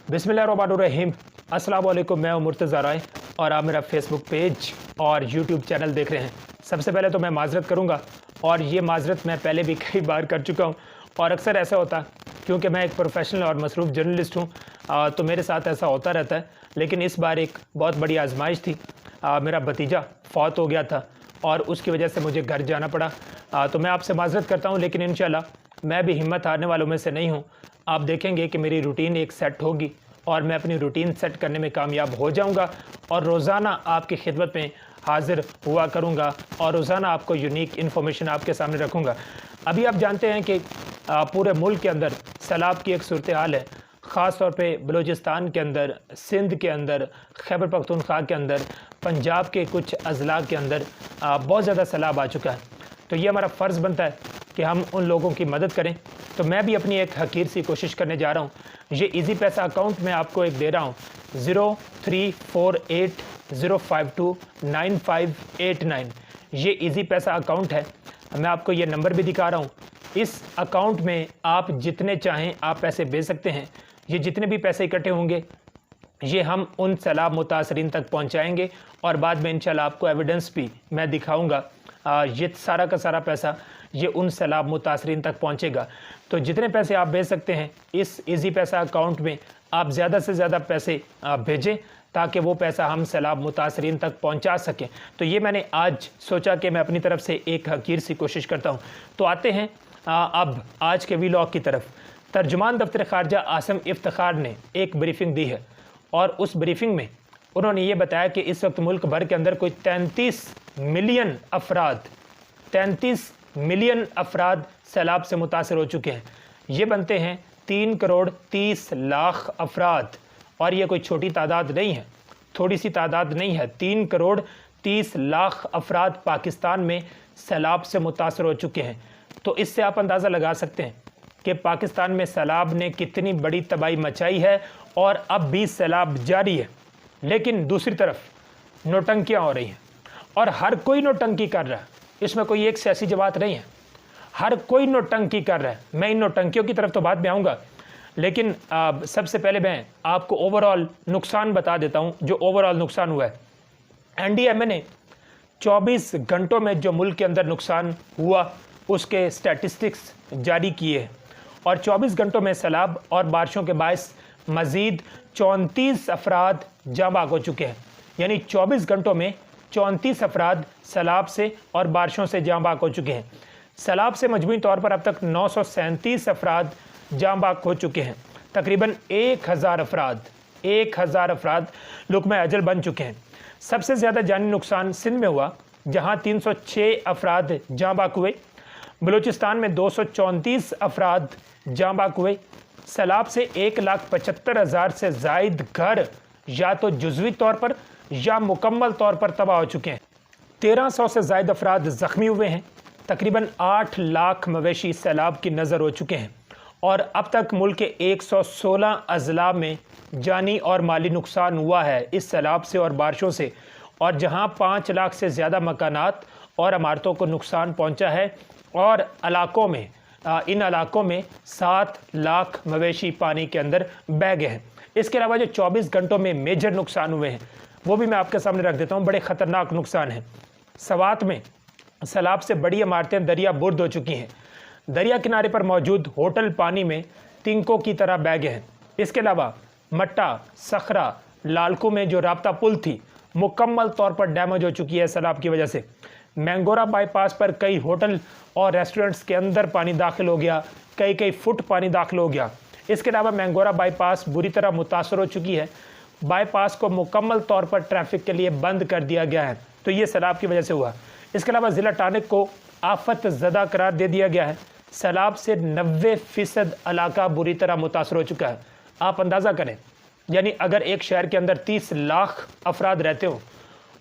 बिस्मिल्लाहिर्रहमानिर्रहीम। अस्सलाम वालेकुम। मैं हूं मुर्तज़ा राय और आप मेरा फेसबुक पेज और यूट्यूब चैनल देख रहे हैं। सबसे पहले तो मैं माज़रत करूंगा और ये माज़रत मैं पहले भी कई बार कर चुका हूं और अक्सर ऐसा होता है क्योंकि मैं एक प्रोफेशनल और मसरूफ़ जर्नलिस्ट हूं, तो मेरे साथ ऐसा होता रहता है। लेकिन इस बार एक बहुत बड़ी आजमाइश थी। मेरा भतीजा फ़ौत हो गया था और उसकी वजह से मुझे घर जाना पड़ा। तो मैं आपसे माज़रत करता हूँ, लेकिन इंशाल्लाह मैं भी हिम्मत हारने वालों में से नहीं हूँ। आप देखेंगे कि मेरी रूटीन एक सेट होगी और मैं अपनी रूटीन सेट करने में कामयाब हो जाऊंगा और रोज़ाना आपकी खिदमत में हाज़िर हुआ करूंगा और रोज़ाना आपको यूनिक इन्फॉर्मेशन आपके सामने रखूंगा। अभी आप जानते हैं कि पूरे मुल्क के अंदर सैलाब की एक सूरत हाल है। ख़ास तौर पे बलूचिस्तान के अंदर, सिंध के अंदर, खैबर पख्तूनख्वा के अंदर, पंजाब के कुछ अज़ला के अंदर बहुत ज़्यादा सैलाब आ चुका है। तो ये हमारा फ़र्ज़ बनता है कि हम उन लोगों की मदद करें। तो मैं भी अपनी एक हकीर सी कोशिश करने जा रहा हूँ। ये इजी पैसा अकाउंट मैं आपको एक दे रहा हूँ, 0348052959। ये इजी पैसा अकाउंट है। मैं आपको ये नंबर भी दिखा रहा हूँ। इस अकाउंट में आप जितने चाहें आप पैसे भेज सकते हैं। ये जितने भी पैसे इकट्ठे होंगे ये हम उन सैलाब मुतासरीन तक पहुँचाएँगे और बाद में इंशाल्लाह आपको एविडेंस भी मैं दिखाऊँगा। ये सारा का सारा पैसा ये उन सैलाब मुतासरीन तक पहुंचेगा। तो जितने पैसे आप भेज सकते हैं इस इजी पैसा अकाउंट में आप ज़्यादा से ज़्यादा पैसे भेजें ताकि वो पैसा हम सैलाब मुतासरीन तक पहुंचा सकें। तो ये मैंने आज सोचा कि मैं अपनी तरफ से एक हकीर सी कोशिश करता हूं। तो आते हैं अब आज के व्लॉग की तरफ। तर्जुमान दफ्तर ख़ारजा आसिम इफ्तिखार ने एक ब्रीफिंग दी है और उस ब्रीफिंग में उन्होंने ये बताया कि इस वक्त मुल्क भर के अंदर कोई 33 मिलियन अफराद सैलाब से मुतासर हो चुके हैं। ये बनते हैं 3,30,00,000 अफराद और ये कोई छोटी तादाद नहीं है, थोड़ी सी तादाद नहीं है। 3,30,00,000 अफराद पाकिस्तान में सैलाब से मुतासर हो चुके हैं। तो इससे आप अंदाज़ा लगा सकते हैं कि पाकिस्तान में सैलाब ने कितनी बड़ी तबाही मचाई है और अब भी सैलाब जारी है। लेकिन दूसरी तरफ नौटंकियाँ हो रही हैं और हर कोई नौटंकी कर रहा है। इसमें कोई एक सियासी जमात नहीं है, हर कोई नौटंकी कर रहा है। मैं इन नौटंकियों की तरफ तो बाद में आऊँगा, लेकिन सबसे पहले मैं आपको ओवरऑल नुकसान बता देता हूँ। जो ओवरऑल नुकसान हुआ है, एनडीएमए ने 24 घंटों में जो मुल्क के अंदर नुकसान हुआ उसके स्टैटिस्टिक्स जारी किए हैं और 24 घंटों में सैलाब और बारिशों के बायस मज़ीद 34 अफराद जाँ बाग हो चुके हैं। यानी 24 घंटों में 34 अफराद सैलाब से और बारिशों से जाँ बाग हो चुके हैं। सैलाब से मजमूई तौर पर अब तक 937 अफराद जाँ बाग हो चुके हैं। तकरीबन 1000 अफराद लुक़्मा अजल बन चुके हैं। सबसे ज़्यादा जानी नुकसान सिंध में हुआ जहाँ 306 अफराद जाँ बाग हुए। बलूचिस्तान में 234 अफराद जाँ बाग हुए। सैलाब से 1,75,000 से ज़ायद घर या तो जुज़वी तौर पर या मुकम्मल तौर पर तबाह हो चुके हैं। 1300 से ज़ायद अफराद ज़ख्मी हुए हैं। तकरीबन 8 लाख मवेशी सैलाब की नज़र हो चुके हैं और अब तक मुल्क के 116 अज़ला में जानी और माली नुकसान हुआ है इस सैलाब से और बारिशों से। और जहां 5 लाख से ज़्यादा मकानात और इमारतों को नुकसान पहुंचा है और इन इलाकों में 7 लाख मवेशी पानी के अंदर बह गए हैं। इसके अलावा जो 24 घंटों में मेजर नुकसान हुए हैं वो भी मैं आपके सामने रख देता हूँ। बड़े ख़तरनाक नुकसान हैं। सवात में सैलाब से बड़ी इमारतें दरिया बुर्द हो चुकी हैं। दरिया किनारे पर मौजूद होटल पानी में तिनकों की तरह बह गए हैं। इसके अलावा मट्टा, सखरा, लालकू में जो राब्ता पुल थी मुकम्मल तौर पर डैमेज हो चुकी है सैलाब की वजह से। मैंगोरा बाईपास पर कई होटल और रेस्टोरेंट्स के अंदर पानी दाखिल हो गया, कई फुट पानी दाखिल हो गया। इसके अलावा मैंगोरा बाईपास बुरी तरह मुतासर हो चुकी है। बाईपास को मुकम्मल तौर पर ट्रैफिक के लिए बंद कर दिया गया है। तो ये सैलाब की वजह से हुआ। इसके अलावा ज़िला टानिक को आफत ज़दा करार दे दिया गया है। सैलाब से 90% इलाका बुरी तरह मुतासर हो चुका है। आप अंदाज़ा करें, यानी अगर एक शहर के अंदर 30 लाख अफराद रहते हो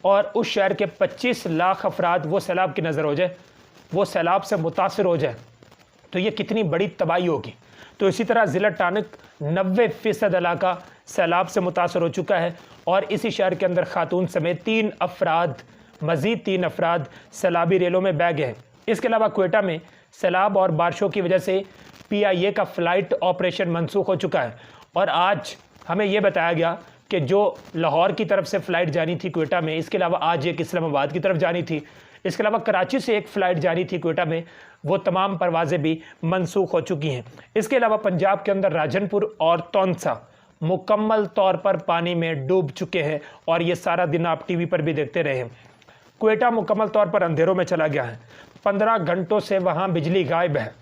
और उस शहर के 25 लाख अफराद वो सैलाब की नज़र हो जाए, वो सैलाब से मुतासर हो जाए, तो ये कितनी बड़ी तबाही होगी। तो इसी तरह ज़िला टानिक 90% इलाका सैलाब से मुतासर हो चुका है और इसी शहर के अंदर खातून समेत 3 अफराद सैलाबी रेलों में बह गए हैं। इसके अलावा क्वेटा में सैलाब और बारिशों की वजह से PIA का फ़्लाइट ऑपरेशन मनसूख हो चुका है और आज हमें ये बताया गया कि जो लाहौर की तरफ से फ़्लाइट जानी थी क्वेटा में, इसके अलावा आज एक इस्लामाबाद की तरफ जानी थी, इसके अलावा कराची से एक फ़्लाइट जानी थी क्वेटा में, वो तमाम परवाज़ें भी मनसूख हो चुकी हैं। इसके अलावा पंजाब के अंदर राजनपुर और तौनसा मुकम्मल तौर पर पानी में डूब चुके हैं और ये सारा दिन आप टीवी पर भी देखते रहे हैं। क्वेटा मुकम्मल तौर पर अंधेरों में चला गया है, 15 घंटों से वहाँ बिजली गायब है,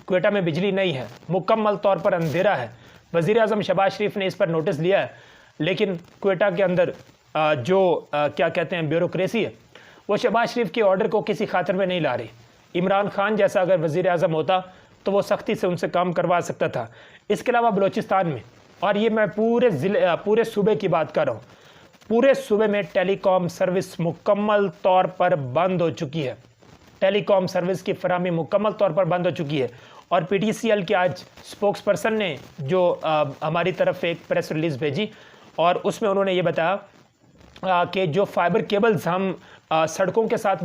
क्वेटा में बिजली नहीं है, मुकम्मल तौर पर अंधेरा है। वज़ीर आज़म शहबाज शरीफ ने इस पर नोटिस लिया है, लेकिन क्वेटा के अंदर क्या कहते हैं ब्यूरोक्रेसी है, वो शहबाज शरीफ के ऑर्डर को किसी खातिर में नहीं ला रही। इमरान खान जैसा अगर वज़ीर आज़म होता तो वो सख्ती से उनसे काम करवा सकता था। इसके अलावा बलूचिस्तान में, और ये मैं पूरे सूबे की बात कर रहा हूँ, पूरे सूबे में टेलीकॉम सर्विस मुकम्मल तौर पर बंद हो चुकी है। टेलीकॉम सर्विस की फराहमी मुकम्मल तौर पर बंद हो चुकी है। और PTCL के आज स्पोक्स पर्सन ने जो हमारी तरफ एक प्रेस रिलीज़ भेजी और उसमें उन्होंने ये बताया कि जो फाइबर केबल्स हम सड़कों के साथ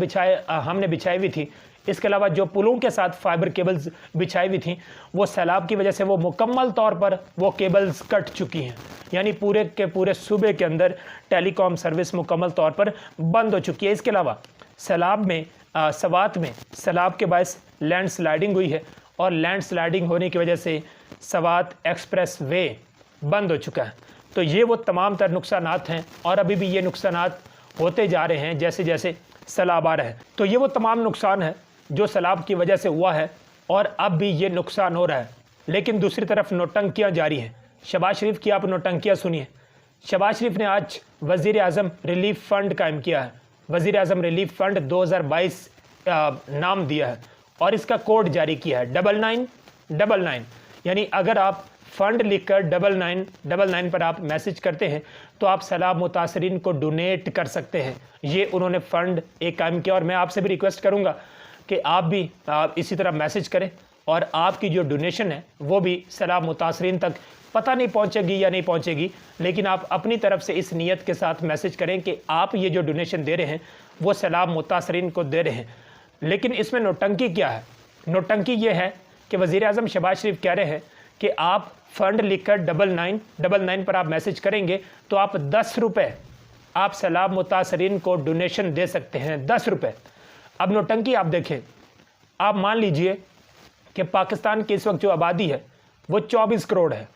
हमने बिछाई हुई थी, इसके अलावा जो पुलों के साथ फाइबर केबल्स बिछाई हुई थी, वो सैलाब की वजह से वो मुकम्मल तौर पर वो केबल्स कट चुकी हैं। यानी पूरे के पूरे सूबे के अंदर टेलीकॉम सर्विस मुकम्मल तौर पर बंद हो चुकी है। इसके अलावा सैलाब में सवात में सैलाब के बायस लैंड स्लाइडिंग हुई है और लैंड स्लाइडिंग होने की वजह से सवात एक्सप्रेस वे बंद हो चुका है। तो ये वो तमाम तर नुकसानात हैं और अभी भी ये नुकसानात होते जा रहे हैं जैसे जैसे सैलाब आ रहा है। तो ये वो तमाम नुकसान है जो सैलाब की वजह से हुआ है और अब भी ये नुकसान हो रहा है। लेकिन दूसरी तरफ नौटंकियाँ जारी हैं। शहबाज शरीफ की आप नौटंकियाँ सुनिए। शहबाज शरीफ ने आज वज़ीर आज़म रिलीफ फ़ंड कायम किया है। वज़ीर आज़म रिलीफ फ़ंड 2022 नाम दिया है और इसका कोड जारी किया है 9999। यानी अगर आप फ़ंड लिखकर 9999 पर आप मैसेज करते हैं तो आप सैलाब मुतासरीन को डोनेट कर सकते हैं। ये उन्होंने फ़ंड एक कायम किया और मैं आपसे भी रिक्वेस्ट करूँगा कि आप भी इसी तरह मैसेज करें और आपकी जो डोनेशन है वो भी सैलाब मुतासरीन तक पता नहीं पहुंचेगी या नहीं पहुंचेगी, लेकिन आप अपनी तरफ से इस नीयत के साथ मैसेज करें कि आप ये जो डोनेशन दे रहे हैं वो सैलाब मुतासरीन को दे रहे हैं। लेकिन इसमें नौटंकी क्या है? नौटंकी ये है कि वज़ीर आज़म शहबाज शरीफ कह रहे हैं कि आप फ़ंड लिखकर 9999 पर आप मैसेज करेंगे तो आप 10 रुपये आप सैलाब मुतासरीन को डोनेशन दे सकते हैं, 10 रुपये। अब नौटंकी आप देखें, आप मान लीजिए कि पाकिस्तान की इस वक्त जो आबादी है वो 24 करोड़ है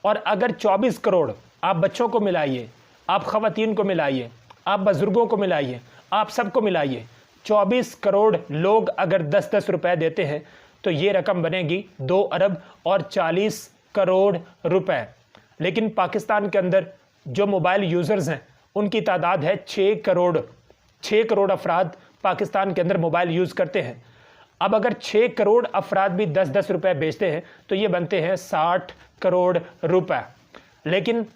और अगर 24 करोड़ आप बच्चों को मिलाइए, आप ख़वातीन को मिलाइए, आप बुज़ुर्गों को मिलाइए, आप सबको मिलाइए, 24 करोड़ लोग अगर 10-10 रुपए देते हैं तो ये रकम बनेगी 2 अरब और 40 करोड़ रुपए। लेकिन पाकिस्तान के अंदर जो मोबाइल यूज़र्स हैं उनकी तादाद है 6 करोड़ अफराद पाकिस्तान के अंदर मोबाइल यूज़ करते हैं। अब अगर 6 करोड़ अफराद भी 10-10 रुपए बेचते हैं तो ये बनते हैं 60 करोड़ रुपए। लेकिन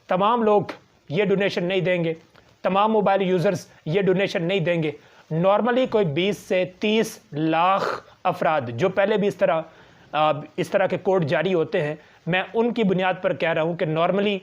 तमाम लोग ये डोनेशन नहीं देंगे, तमाम मोबाइल यूज़र्स ये डोनेशन नहीं देंगे। नॉर्मली कोई 20 से 30 लाख अफराद जो पहले भी इस तरह के कोड जारी होते हैं, मैं उनकी बुनियाद पर कह रहा हूँ कि नॉर्मली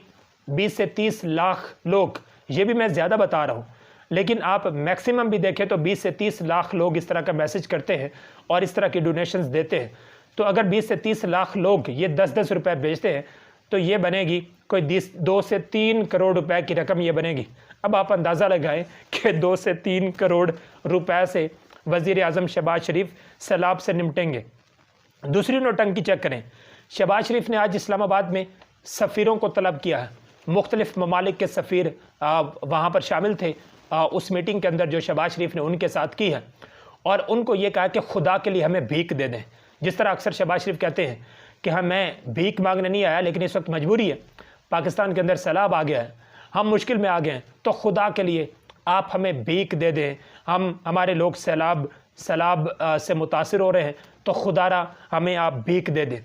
20 से 30 लाख लोग, ये भी मैं ज़्यादा बता रहा हूँ, लेकिन आप मैक्सिमम भी देखें तो 20 से 30 लाख लोग इस तरह का मैसेज करते हैं और इस तरह की डोनेशंस देते हैं। तो अगर 20 से 30 लाख लोग ये 10-10 रुपए बेचते हैं तो ये बनेगी कोई 2 से 3 करोड़ रुपए की रकम ये बनेगी। अब आप अंदाज़ा लगाएं कि 2 से 3 करोड़ रुपए से वज़ीर आज़म शहबाज शरीफ सैलाब से निपटेंगे। दूसरी नौटंकी चेक करें। शहबाज शरीफ ने आज इस्लामाबाद में सफ़ीरों को तलब किया है। मुख्तलिफ़ ममालिक के सफ़ीर वहाँ पर शामिल थे उस मीटिंग के अंदर जो शहबाज शरीफ ने उनके साथ की है और उनको ये कहा कि खुदा के लिए हमें भीख दे दें। जिस तरह अक्सर शहबाज शरीफ कहते हैं कि हाँ मैं भीख मांगने नहीं आया, लेकिन इस वक्त मजबूरी है, पाकिस्तान के अंदर सैलाब आ गया है, हम मुश्किल में आ गए हैं, तो खुदा के लिए आप हमें भीख दे दें, हमारे लोग सैलाब से मुतासिर हो रहे हैं, तो खुदारा हमें आप भीख दे दें।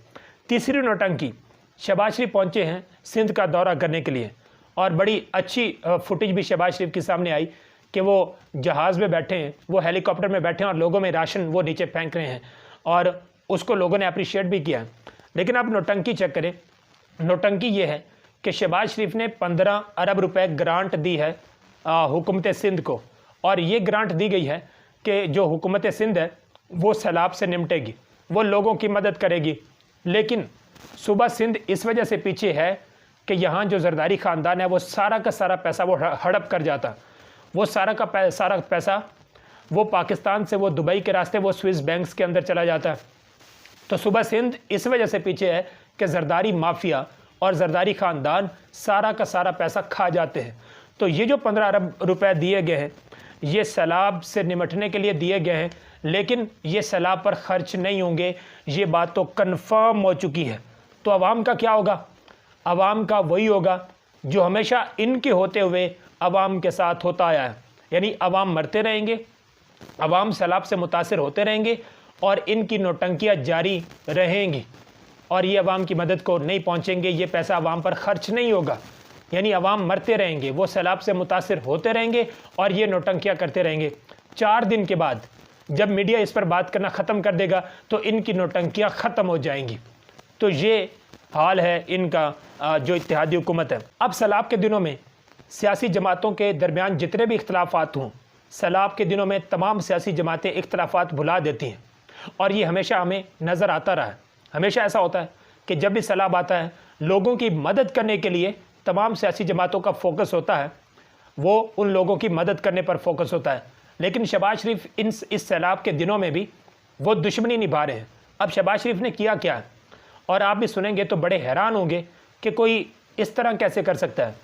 तीसरी नौटंकी, शहबाज शरीफ पहुँचे हैं सिंध का दौरा करने के लिए और बड़ी अच्छी फुटेज भी शहबाज शरीफ के सामने आई कि वो जहाज़ में बैठे हैं, वो हेलीकॉप्टर में बैठे हैं और लोगों में राशन वो नीचे फेंक रहे हैं और उसको लोगों ने अप्रिशिएट भी किया। लेकिन आप नौटंकी चेक करें। नौटंकी ये है कि शहबाज शरीफ ने 15 अरब रुपए ग्रांट दी है हुकूमत सिंध को और ये ग्रांट दी गई है कि जो हुकूमत सिंध है वो सैलाब से निपटेगी, वो लोगों की मदद करेगी। लेकिन सूबा सिंध इस वजह से पीछे है कि यहाँ जो जरदारी ख़ानदान है वो सारा का सारा पैसा वो हड़प कर जाता, वो सारा का सारा पैसा वो पाकिस्तान से वो दुबई के रास्ते वो स्विस बैंक्स के अंदर चला जाता है। तो सूबा सिंध इस वजह से पीछे है कि जरदारी माफिया और जरदारी ख़ानदान सारा का सारा पैसा खा जाते हैं। तो ये जो 15 अरब रुपए दिए गए हैं ये सैलाब से निमटने के लिए दिए गए हैं, लेकिन ये सैलाब पर खर्च नहीं होंगे, ये बात तो कन्फर्म हो चुकी है। तो आवाम का क्या होगा? आवाम का वही होगा जो हमेशा इनके होते हुए आवाम के साथ होता आया है, यानी आवाम मरते रहेंगे, आवाम सैलाब से मुतासिर होते रहेंगे और इनकी नौटंकियाँ जारी रहेंगी और ये आवाम की मदद को नहीं पहुँचेंगे, ये पैसा आवाम पर खर्च नहीं होगा, यानी आवाम मरते रहेंगे, वो सैलाब से मुतासिर होते रहेंगे और ये नौटंकियाँ करते रहेंगे। 4 दिन के बाद जब मीडिया इस पर बात करना ख़त्म कर देगा तो इनकी नौटंकियाँ ख़त्म हो जाएंगी। तो ये हाल है इनका जो इत्तेहादी हुकूमत है। अब सैलाब के दिनों में सियासी जमातों के दरमियान जितने भी इख्तलाफात हों, सैलाब के दिनों में तमाम सियासी जमातें इख्तलाफात भुला देती हैं और ये हमेशा हमें नज़र आता रहा है। हमेशा ऐसा होता है कि जब भी सैलाब आता है लोगों की मदद करने के लिए तमाम सियासी जमातों का फोकस होता है, वो उन लोगों की मदद करने पर फोकस होता है। लेकिन शहबाज शरीफ इस सैलाब के दिनों में भी वो दुश्मनी निभा रहे हैं। अब शहबाज शरीफ ने किया क्या है, और आप भी सुनेंगे तो बड़े हैरान होंगे कि कोई इस तरह कैसे कर सकता है।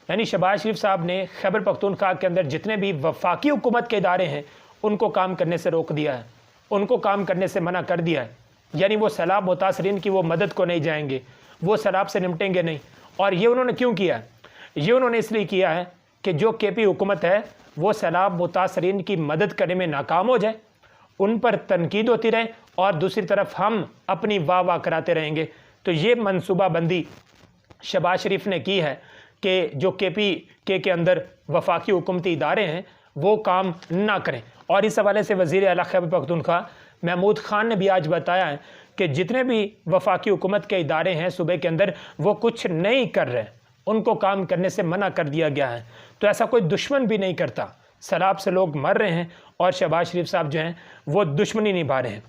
यानी शहबाज शरीफ साहब ने खैबर पख्तूनख्वा के अंदर जितने भी वफाकी हुकूमत के इदारे हैं उनको काम करने से रोक दिया है, उनको काम करने से मना कर दिया है। यानी वो सैलाब मुतासरीन की वो मदद को नहीं जाएंगे, वो सैलाब से निपटेंगे नहीं। और ये उन्होंने क्यों किया है? ये उन्होंने इसलिए किया है कि जो केपी हुकूमत है वो सैलाब मुतासरीन की मदद करने में नाकाम हो जाए, उन पर तनकीद होती रहे और दूसरी तरफ हम अपनी वाह वाह कराते रहेंगे। तो ये मनसूबाबंदी शहबाज शरीफ ने की है कि जो KPK के अंदर वफाकी हुकूमती इदारे हैं वो काम ना करें। और इस हवाले से वज़ीर आला खैबर पख्तूनख्वा महमूद खान ने भी आज बताया है कि जितने भी वफाकी हुकूमत के इदारे हैं सूबे के अंदर वो कुछ नहीं कर रहे, उनको काम करने से मना कर दिया गया है। तो ऐसा कोई दुश्मन भी नहीं करता, सैलाब से लोग मर रहे हैं और शहबाज शरीफ साहब जो हैं वो दुश्मनी निभा रहे हैं।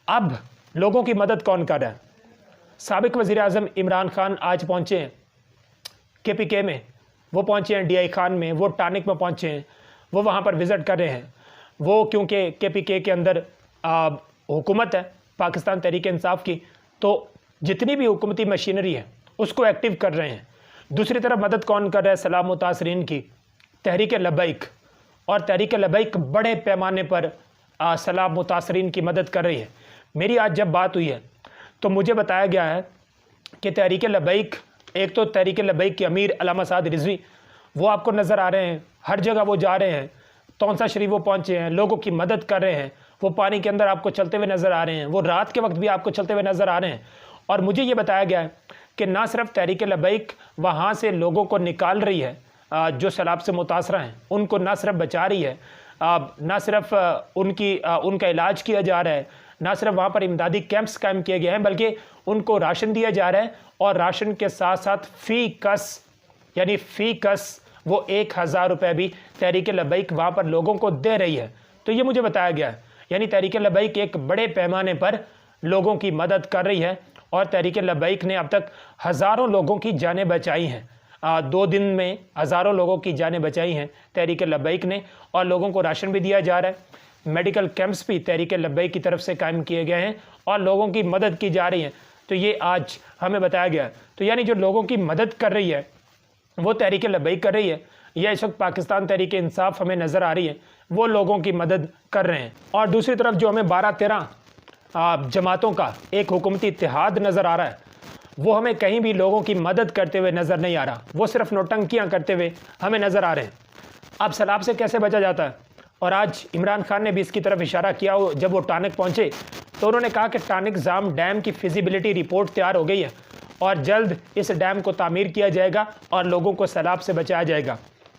अब लोगों की मदद कौन कर रहा है? साबिक वज़ीर आज़म इमरान खान आज पहुँचे हैं KPK में, वो पहुँचे हैं DI खान में, वो टानिक में पहुँचे हैं, वो वहाँ पर विज़िट कर रहे हैं। वो क्योंकि KPK के अंदर हुकूमत है पाकिस्तान तहरीक इंसाफ की, तो जितनी भी हुकूमती मशीनरी है उसको एक्टिव कर रहे हैं। दूसरी तरफ मदद कौन कर रहा है? सैलाब मुतासरीन की तहरीक लबैक, और तहरीक लबैक बड़े पैमाने पर सैलाब मुतासरीन की मदद कर रही है। मेरी आज जब बात हुई है तो मुझे बताया गया है कि तहरीक लबैक, एक तो तहरीक लबैक के अमीर अल्लामा साद रिजवी वो आपको नज़र आ रहे हैं, हर जगह वो जा रहे हैं, तौंसा शरीफ वो पहुँचे हैं, लोगों की मदद कर रहे हैं, वो पानी के अंदर आपको चलते हुए नज़र आ रहे हैं, वो रात के वक्त भी आपको चलते हुए नज़र आ रहे हैं। और मुझे ये बताया गया है कि ना सिर्फ तहरीक लबैक वहाँ से लोगों को निकाल रही है जो सैलाब से मुतासरा हैं, उनको ना सिर्फ बचा रही है, ना सिर्फ उनका इलाज किया जा रहा है, ना सिर्फ वहाँ पर इमदादी कैंप्स कायम किए गए हैं, बल्कि उनको राशन दिया जा रहा है। और राशन के साथ साथ फ़ी कस वो 1000 रुपये भी तहरीक लबैक वहाँ पर लोगों को दे रही है। तो ये मुझे बताया गया है, यानी तहरीक लबैक एक बड़े पैमाने पर लोगों की मदद कर रही है और तहरीक लबैक ने अब तक हज़ारों लोगों की जानें बचाई हैं। 2 दिन में हज़ारों लोगों की जानें बचाई हैं तहरीक लबैक ने, और लोगों को राशन भी दिया जा रहा है। मेडिकल कैंप्स भी तहरीक लबैक की तरफ से कायम किए गए हैं और लोगों की मदद की जा रही है। तो ये आज हमें बताया गया। तो यानी जो लोगों की मदद कर रही है वो तहरीक लबैक कर रही है, या इस वक्त पाकिस्तान तहरीक इंसाफ हमें नज़र आ रही है वो लोगों की मदद कर रहे हैं। और दूसरी तरफ जो हमें 12-13 जमातों का एक हुकूमती इत्तेहाद नज़र आ रहा है वो हमें कहीं भी लोगों की मदद करते हुए नज़र नहीं आ रहा, वो सिर्फ नौटंकियाँ करते हुए हमें नज़र आ रहे हैं। अब सैलाब से कैसे बचा जाता है? और आज इमरान खान ने भी इसकी तरफ इशारा किया। जब वो टानिक पहुँचे तो उन्होंने कहा कि टानिक जाम डैम की फिजिबिलिटी रिपोर्ट तैयार हो गई है और जल्द इस डैम को तामीर किया जाएगा और लोगों को सैलाब से बचाया जाएगा।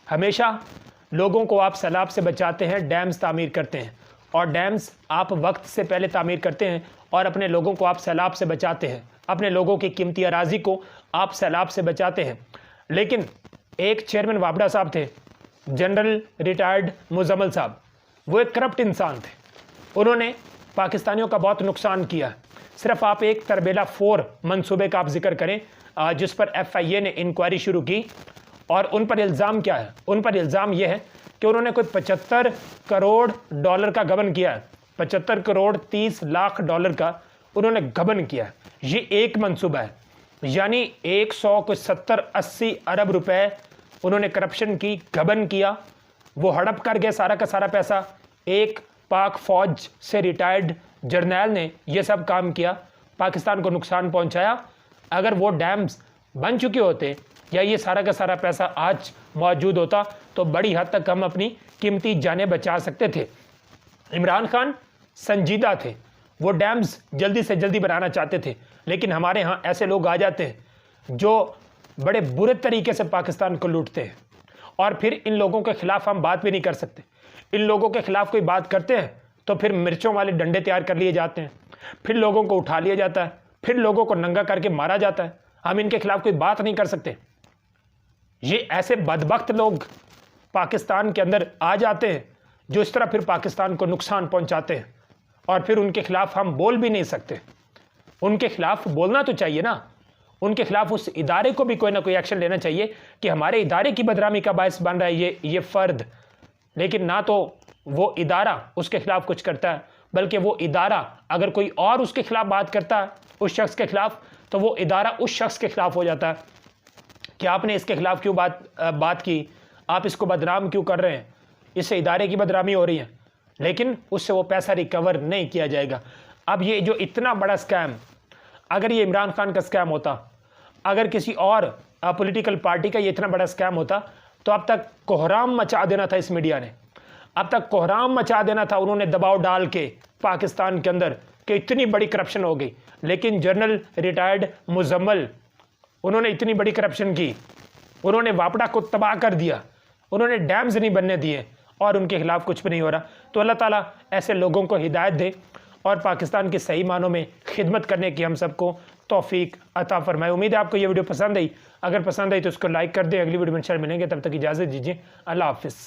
हमेशा लोगों को आप सैलाब से बचाते हैं, डैम्स तामीर करते हैं, और डैम्स आप वक्त से पहले तामीर करते हैं और अपने लोगों को आप सैलाब से बचाते हैं, अपने लोगों की कीमती अराजी को आप सैलाब से बचाते हैं। लेकिन एक चेयरमैन वाबड़ा साहब थे, जनरल रिटायर्ड मुजम्मल साहब, वो एक करप्ट इंसान थे, उन्होंने पाकिस्तानियों का बहुत नुकसान किया। सिर्फ आप एक तरबेला 4 मंसूबे का आप जिक्र करें जिस पर FIA ने इंक्वायरी शुरू की। और उन पर इल्ज़ाम क्या है? उन पर इल्ज़ाम यह है कि उन्होंने कोई 75 करोड़ डॉलर का गबन किया है। 75 करोड़ 30 लाख डॉलर का उन्होंने गबन किया है। ये एक मंसूबा है, यानी 170-80 अरब रुपए उन्होंने करप्शन की, गबन किया। वो हड़प कर गए सारा का सारा पैसा। एक पाक फौज से रिटायर्ड जर्नैल ने यह सब काम किया, पाकिस्तान को नुकसान पहुंचाया। अगर वो डैम्स बन चुके होते या ये सारा का सारा पैसा आज मौजूद होता तो बड़ी हद तक हम अपनी कीमती जानें बचा सकते थे। इमरान खान संजीदा थे, वो डैम्स जल्दी से जल्दी बनाना चाहते थे, लेकिन हमारे यहाँ ऐसे लोग आ जाते हैं जो बड़े बुरे तरीके से पाकिस्तान को लूटते हैं। और फिर इन लोगों के खिलाफ हम बात भी नहीं कर सकते। इन लोगों के खिलाफ कोई बात करते हैं तो फिर मिर्चों वाले डंडे तैयार कर लिए जाते हैं, फिर लोगों को उठा लिया जाता है, फिर लोगों को नंगा करके मारा जाता है। हम इनके खिलाफ कोई बात नहीं कर सकते। ये ऐसे बदबख्त लोग पाकिस्तान के अंदर आ जाते हैं जो इस तरह फिर पाकिस्तान को नुकसान पहुंचाते हैं, और फिर उनके खिलाफ हम बोल भी नहीं सकते। उनके खिलाफ बोलना तो चाहिए ना, उनके खिलाफ उस इदारे को भी कोई ना कोई एक्शन लेना चाहिए कि हमारे इदारे की बदनामी का बायस बन रहा है ये फ़र्द। लेकिन ना तो वो इदारा उसके खिलाफ कुछ करता है, बल्कि वो इदारा अगर कोई और उसके खिलाफ बात करता है उस शख्स के खिलाफ, तो वो इदारा उस शख्स के खिलाफ हो जाता है कि आपने इसके खिलाफ क्यों बात की, आप इसको बदनाम क्यों कर रहे हैं, इससे इदारे की बदनामी हो रही है। लेकिन उससे वो पैसा रिकवर नहीं किया जाएगा। अब ये जो इतना बड़ा स्कैम, अगर ये इमरान खान का स्कैम होता, अगर किसी और पॉलिटिकल पार्टी का ये इतना बड़ा स्कैम होता, तो अब तक कोहराम मचा देना था इस मीडिया ने, अब तक कोहराम मचा देना था। उन्होंने दबाव डाल के पाकिस्तान के अंदर कि इतनी बड़ी करप्शन हो गई। लेकिन जनरल रिटायर्ड मुजम्मल, उन्होंने इतनी बड़ी करप्शन की, उन्होंने वापडा को तबाह कर दिया, उन्होंने डैम्स नहीं बनने दिए, और उनके खिलाफ कुछ भी नहीं हो रहा। तो अल्लाह ताला ऐसे लोगों को हिदायत दे और पाकिस्तान की सही मानों में खिदमत करने की हम सबको तौफीक अता फरमाए। उम्मीद है आपको ये वीडियो पसंद आई। अगर पसंद आई तो उसको लाइक कर दें। अगली वीडियो में इंशाल्लाह मिलेंगे, तब तक इजाज़त दीजिए। अल्लाह हाफिज़।